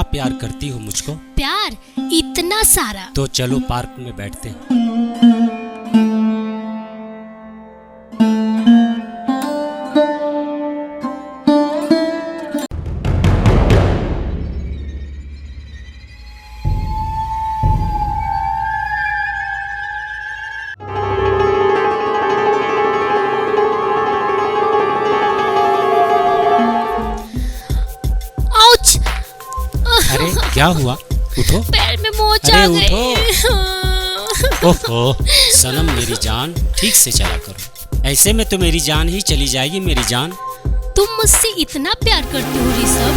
कितना प्यार करती हो मुझको। प्यार इतना सारा। तो चलो पार्क में बैठते हैं। आउच! अरे क्या हुआ, उठो। पैर में मोच अरे आ गई। ओहो सनम मेरी जान, ठीक से चला करो, ऐसे में तो मेरी जान ही चली जाएगी मेरी जान। तुम मुझसे इतना प्यार करते हो ऋषभ?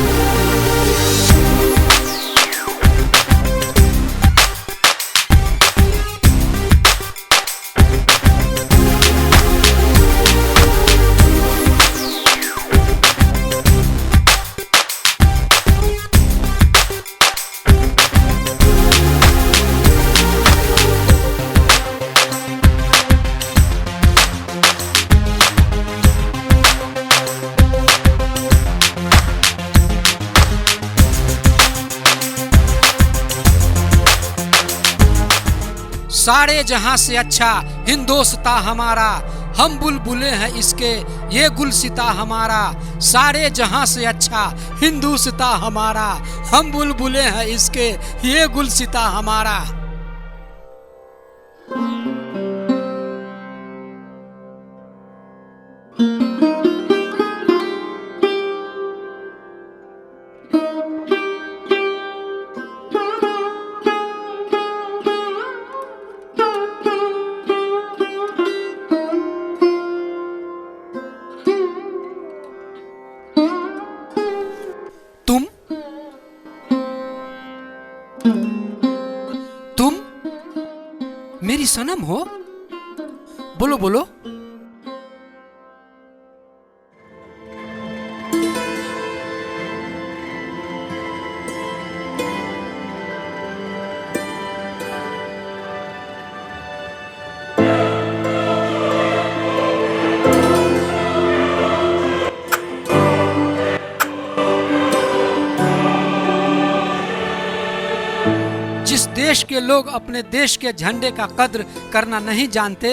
सारे जहां से अच्छा हिंदोस्ता हमारा, हम बुलबुले हैं इसके ये गुलसिता हमारा। सारे जहां से अच्छा हिंदोस्ता हमारा, हम बुलबुले हैं इसके ये गुलसिता हमारा। तुम मेरी सनम हो? बोलो बोलो। जिस देश के लोग अपने देश के झंडे का कद्र करना नहीं जानते,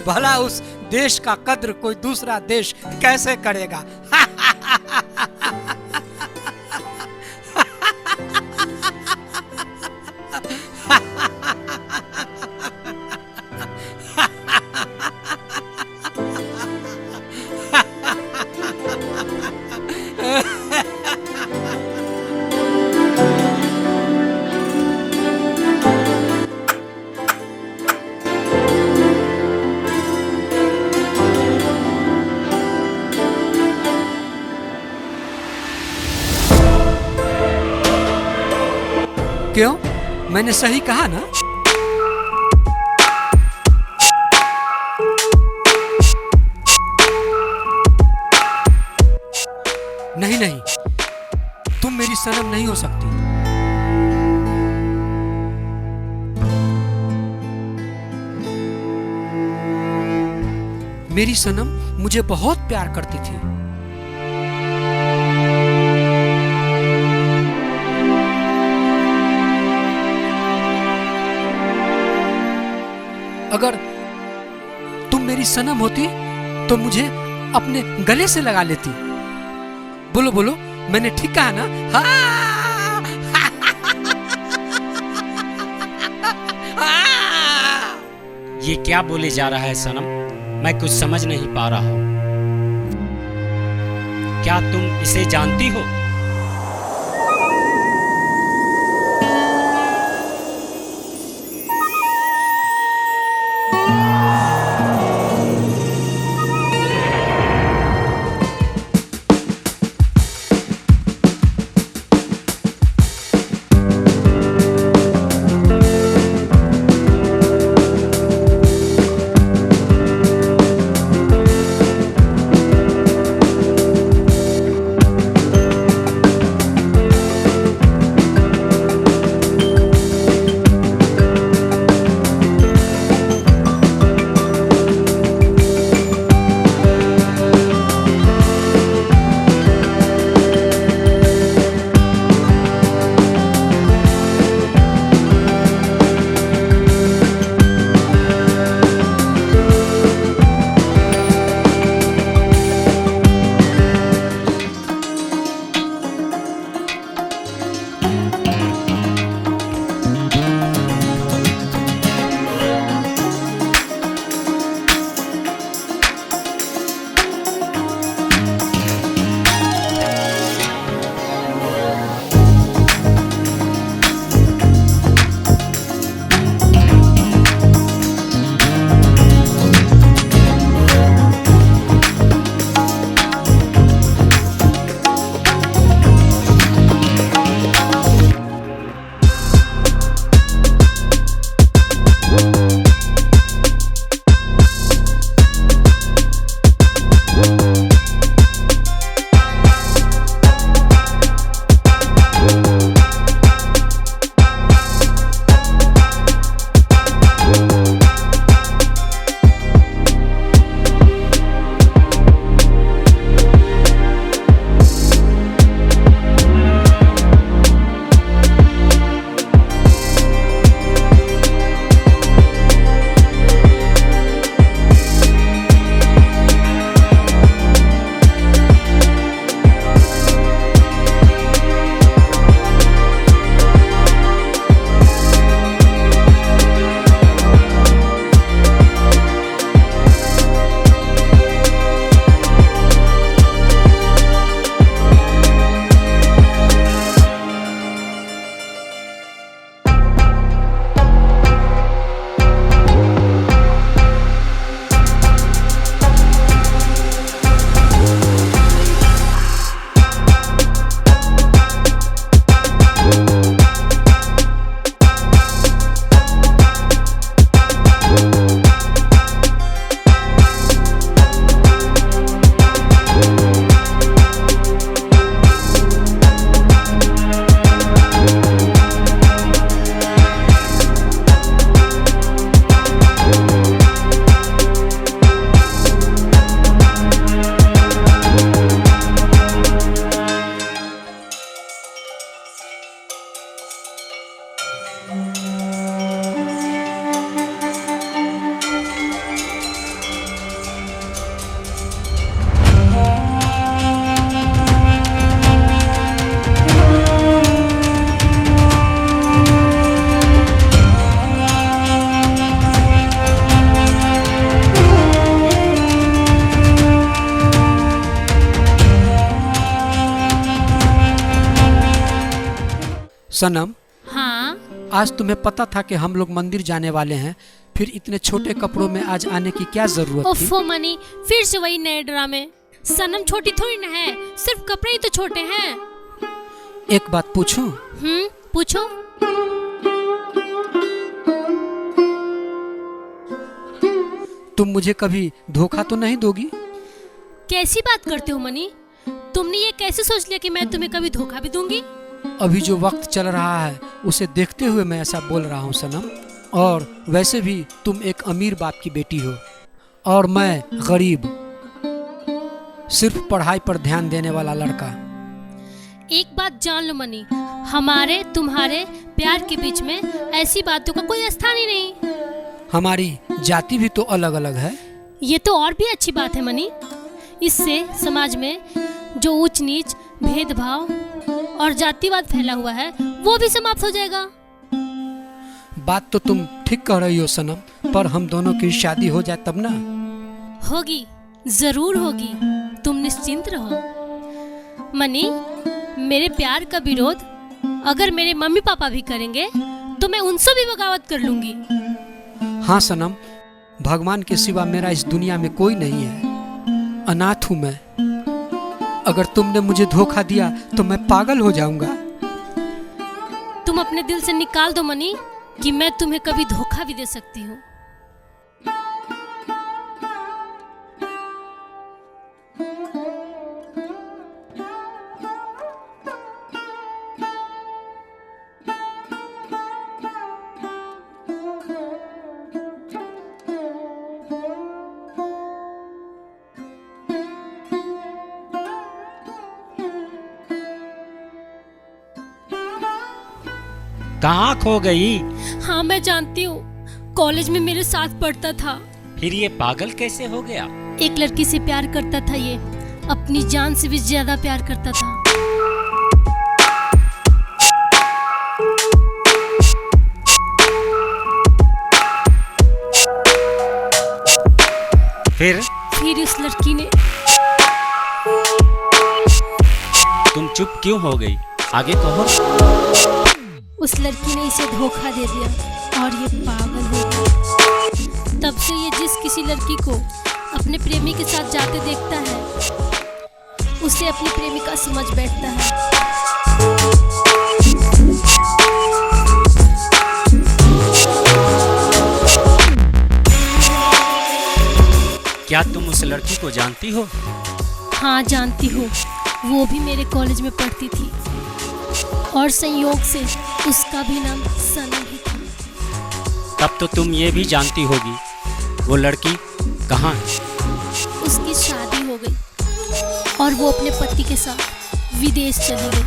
भला उस देश का कद्र कोई दूसरा देश कैसे करेगा? क्यों, मैंने सही कहा ना? नहीं नहीं, तुम मेरी सनम नहीं हो सकती। मेरी सनम मुझे बहुत प्यार करती थी। अगर तुम मेरी सनम होती तो मुझे अपने गले से लगा लेती। बोलो बोलो, मैंने ठीक कहा ना? ये क्या बोले जा रहा है सनम, मैं कुछ समझ नहीं पा रहा हूँ। क्या तुम इसे जानती हो? सनम, हाँ, आज तुम्हें पता था कि हम लोग मंदिर जाने वाले हैं, फिर इतने छोटे कपड़ों में आज आने की क्या जरूरत थी? ओफो मनी, फिर से वही नए ड्रामे। सनम छोटी थोड़ी ना है, सिर्फ कपड़े ही तो छोटे हैं। एक बात पूछूं? पूछो। तुम मुझे कभी धोखा तो नहीं दोगी? कैसी बात करते हो मनी? तुमने ये कैसे सोच लिया कि मैं तुम्हें कभी धोखा भी दूंगी? अभी जो वक्त चल रहा है उसे देखते हुए मैं ऐसा बोल रहा हूँ सनम। और वैसे भी तुम एक अमीर बाप की बेटी हो और मैं गरीब, सिर्फ पढ़ाई पर ध्यान देने वाला लड़का। एक बात जान लो मनी, हमारे तुम्हारे प्यार के बीच में ऐसी बातों का कोई स्थान ही नहीं। हमारी जाति भी तो अलग अलग है। ये तो और भी अच्छी बात है मनी। इससे समाज में जो ऊंच नीच, भेदभाव और जातिवाद फैला हुआ है वो भी समाप्त हो जाएगा। बात तो तुम ठीक कह रही हो सनम, पर हम दोनों की शादी हो जाए तब ना। होगी, जरूर होगी, तुम निश्चिंत रहो। मनी, मेरे प्यार का विरोध अगर मेरे मम्मी पापा भी करेंगे तो मैं उनसे भी बगावत कर लूंगी। हाँ सनम, भगवान के सिवा मेरा इस दुनिया में कोई नहीं है। अनाथ हूँ मैं। अगर तुमने मुझे धोखा दिया तो मैं पागल हो जाऊंगा। तुम अपने दिल से निकाल दो मनी कि मैं तुम्हें कभी धोखा भी दे सकती हूँ। कहाँ खो गई? हाँ मैं जानती हूँ, कॉलेज में मेरे साथ पढ़ता था। फिर ये पागल कैसे हो गया? एक लड़की से प्यार करता था, ये अपनी जान से भी ज्यादा प्यार करता था। फिर फिर उस लड़की ने तुम चुप क्यों हो गई? आगे कहो। उस लड़की ने इसे धोखा दे दिया और ये पागल हो गई। तब से ये जिस किसी लड़की को अपने प्रेमी के साथ जाते देखता है उसे अपनी प्रेमिका समझ बैठता है। क्या तुम उस लड़की को जानती हो? हाँ जानती हूँ, वो भी मेरे कॉलेज में पढ़ती थी और संयोग से उसका भी नाम सनम ही था। तब तो तुम ये भी जानती होगी वो लड़की कहाँ है? उसकी शादी हो गई और वो अपने पति के साथ विदेश चली गई।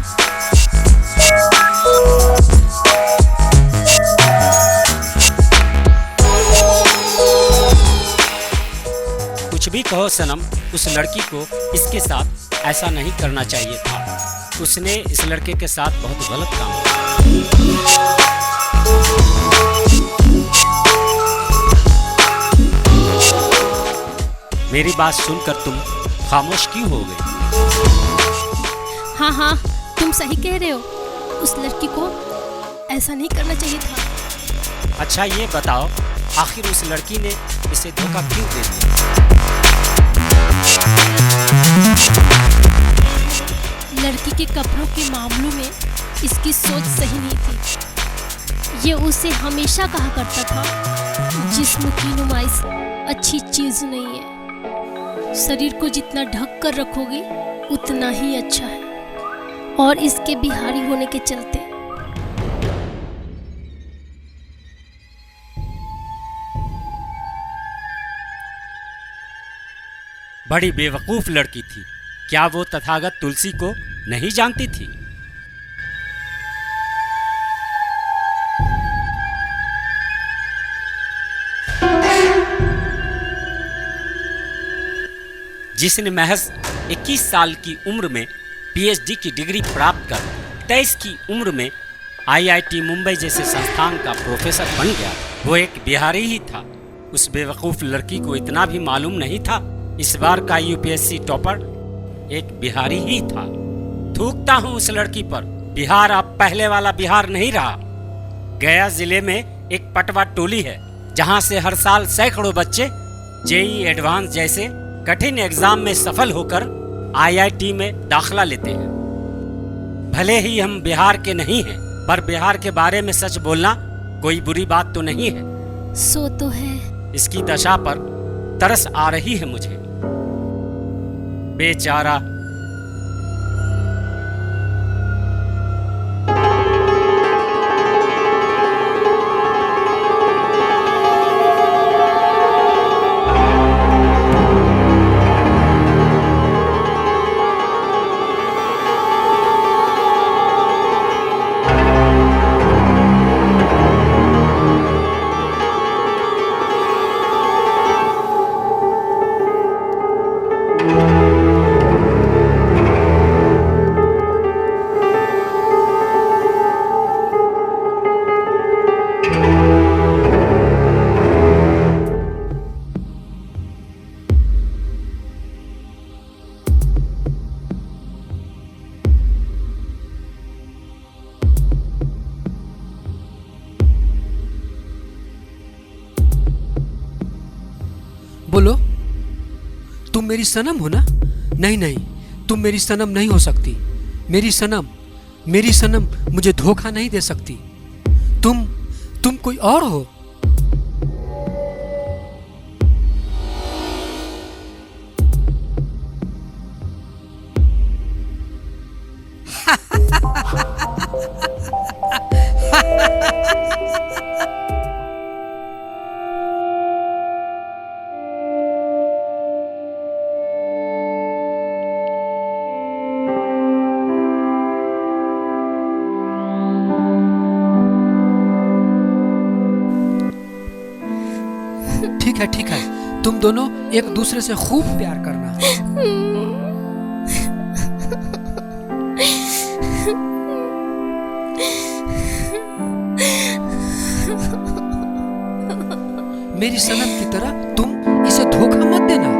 कुछ भी कहो सनम, उस लड़की को इसके साथ ऐसा नहीं करना चाहिए था। उसने इस लड़के के साथ बहुत गलत काम किया। मेरी बात सुनकर तुम खामोश क्यों हो गई? हाँ हाँ, तुम सही कह रहे हो, उस लड़की को ऐसा नहीं करना चाहिए था। अच्छा ये बताओ, आखिर उस लड़की ने इसे धोखा क्यों दे दिया? लड़की के कपड़ों के मामलों में इसकी सोच सही नहीं थी। ये उसे हमेशा कहा करता था जिस्म की नुमाइश अच्छी चीज नहीं है, शरीर को जितना ढक कर रखोगे उतना ही अच्छा है। और इसके बिहारी होने के चलते बड़ी बेवकूफ लड़की थी। क्या वो तथागत तुलसी को नहीं जानती थी? जिसने महज 21 साल की उम्र में पीएचडी की डिग्री प्राप्त कर 23 की उम्र में आईआईटी मुंबई जैसे संस्थान का प्रोफेसर बन गया, वो एक बिहारी ही था। उस बेवकूफ लड़की को इतना भी मालूम नहीं था इस बार का यूपीएससी टॉपर एक बिहारी ही था। थूकता हूँ उस लड़की पर। बिहार अब पहले वाला बिहार नहीं रहा। गया जिले में एक पटवा टोली है जहाँ से हर साल सैकड़ों बच्चे जेईई एडवांस जैसे कठिन एग्जाम में सफल होकर आईआईटी में दाखिला लेते हैं। भले ही हम बिहार के नहीं हैं, पर बिहार के बारे में सच बोलना कोई बुरी बात तो नहीं है। सो तो है। इसकी दशा पर तरस आ रही है मुझे। बेचारा। बोलो, तुम मेरी सनम हो ना? नहीं नहीं, तुम मेरी सनम नहीं हो सकती। मेरी सनम मुझे धोखा नहीं दे सकती। तुम कोई और हो। ठीक है, तुम दोनों एक दूसरे से खूब प्यार करना। मेरी सनम की तरह तुम इसे धोखा मत देना।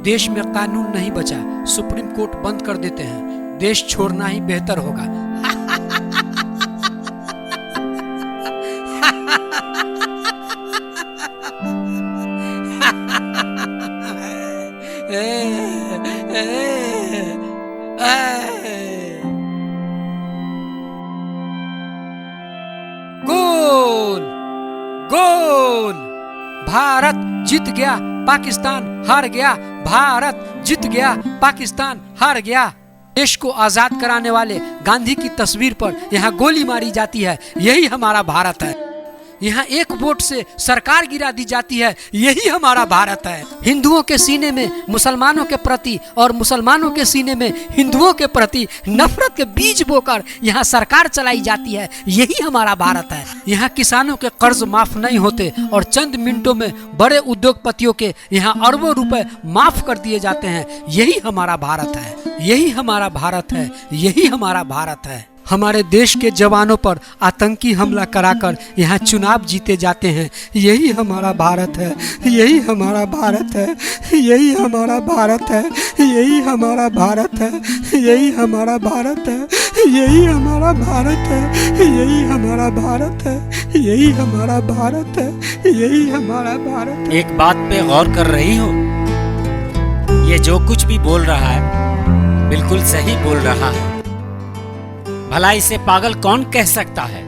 देश में कानून नहीं बचा, सुप्रीम कोर्ट बंद कर देते हैं, देश छोड़ना ही बेहतर होगा। गोल गोल, भारत जीत गया, पाकिस्तान हार गया, भारत जीत गया, पाकिस्तान हार गया। देश को आजाद कराने वाले गांधी की तस्वीर पर यहाँ गोली मारी जाती है, यही हमारा भारत है। यहाँ एक वोट से सरकार गिरा दी जाती है, यही हमारा भारत है। हिंदुओं के सीने में मुसलमानों के प्रति और मुसलमानों के सीने में हिंदुओं के प्रति नफरत के बीज बोकर यहाँ सरकार चलाई जाती है, यही हमारा भारत है। यहाँ किसानों के कर्ज माफ नहीं होते और चंद मिनटों में बड़े उद्योगपतियों के यहाँ अरबों रुपए माफ कर दिए जाते हैं, यही हमारा भारत है, यही हमारा भारत है, यही हमारा भारत है। हमारे देश के जवानों पर आतंकी हमला कराकर यहाँ चुनाव जीते जाते हैं, यही हमारा भारत है, यही हमारा भारत है, यही हमारा भारत है, यही हमारा भारत है, यही हमारा भारत है, यही हमारा भारत है, यही हमारा भारत है, यही हमारा भारत है, यही हमारा भारत है। एक बात पे गौर कर रही हो? ये जो कुछ भी बोल रहा है बिल्कुल सही बोल रहा है। भला इसे पागल कौन कह सकता है?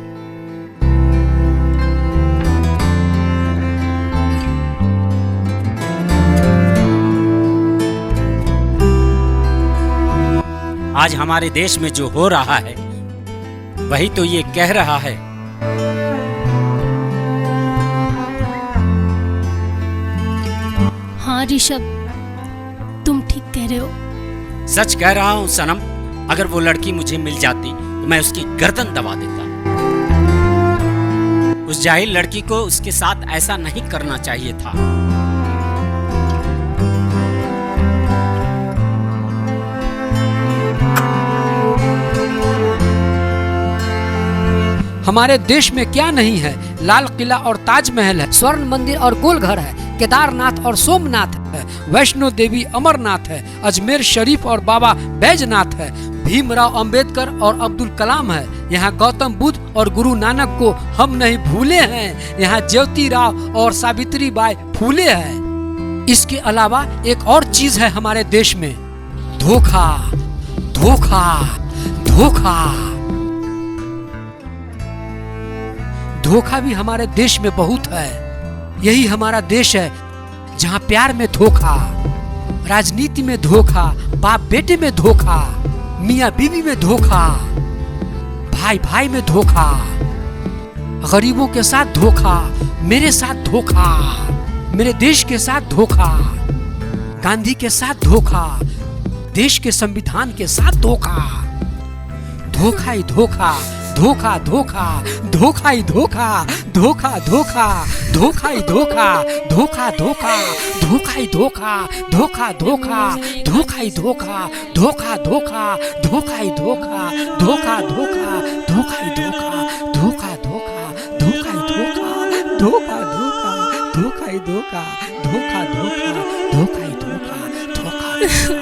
आज हमारे देश में जो हो रहा है वही तो ये कह रहा है। हाँ ऋषभ, तुम ठीक कह रहे हो। सच कह रहा हूं सनम, अगर वो लड़की मुझे मिल जाती तो मैं उसकी गर्दन दबा देता। उस जाहिल लड़की को उसके साथ ऐसा नहीं करना चाहिए था। हमारे देश में क्या नहीं है? लाल किला और ताजमहल है, स्वर्ण मंदिर और गोलघर है, केदारनाथ और सोमनाथ है, वैष्णो देवी अमरनाथ है, अजमेर शरीफ और बाबा बैजनाथ है, भीमराव अंबेडकर और अब्दुल कलाम है, यहाँ गौतम बुद्ध और गुरु नानक को हम नहीं भूले हैं, यहाँ ज्योतिराव और सावित्री बाई फूले हैं। इसके अलावा एक और चीज है हमारे देश में, धोखा धोखा धोखा। धोखा भी हमारे देश में बहुत है। यही हमारा देश है जहाँ प्यार में धोखा, राजनीति में धोखा, बाप बेटे में धोखा, मियाँ बीवी में धोखा, भाई भाई में धोखा, गरीबों के साथ धोखा, मेरे साथ धोखा, मेरे देश के साथ धोखा, गांधी के साथ धोखा, देश के संविधान के साथ धोखा। धोखा ही धोखा, धोखा धोखा, धोखा ही धोखा, धोखा धोखा, धोखा ही धोखा, धोखा धोखा, धोखा ही धोखा, धोखा धोखा, धोखा ही धोखा, धोखा धोखा, धोखा ही धोखा, धोखा धोखा, धोखा ही धोखा, धोखा धोखा, धोखा ही धोखा, धोखा धोखा, धोखा ही धोखा, धोखा धोखा, धोखा ही धोखा, धोखा धोखा।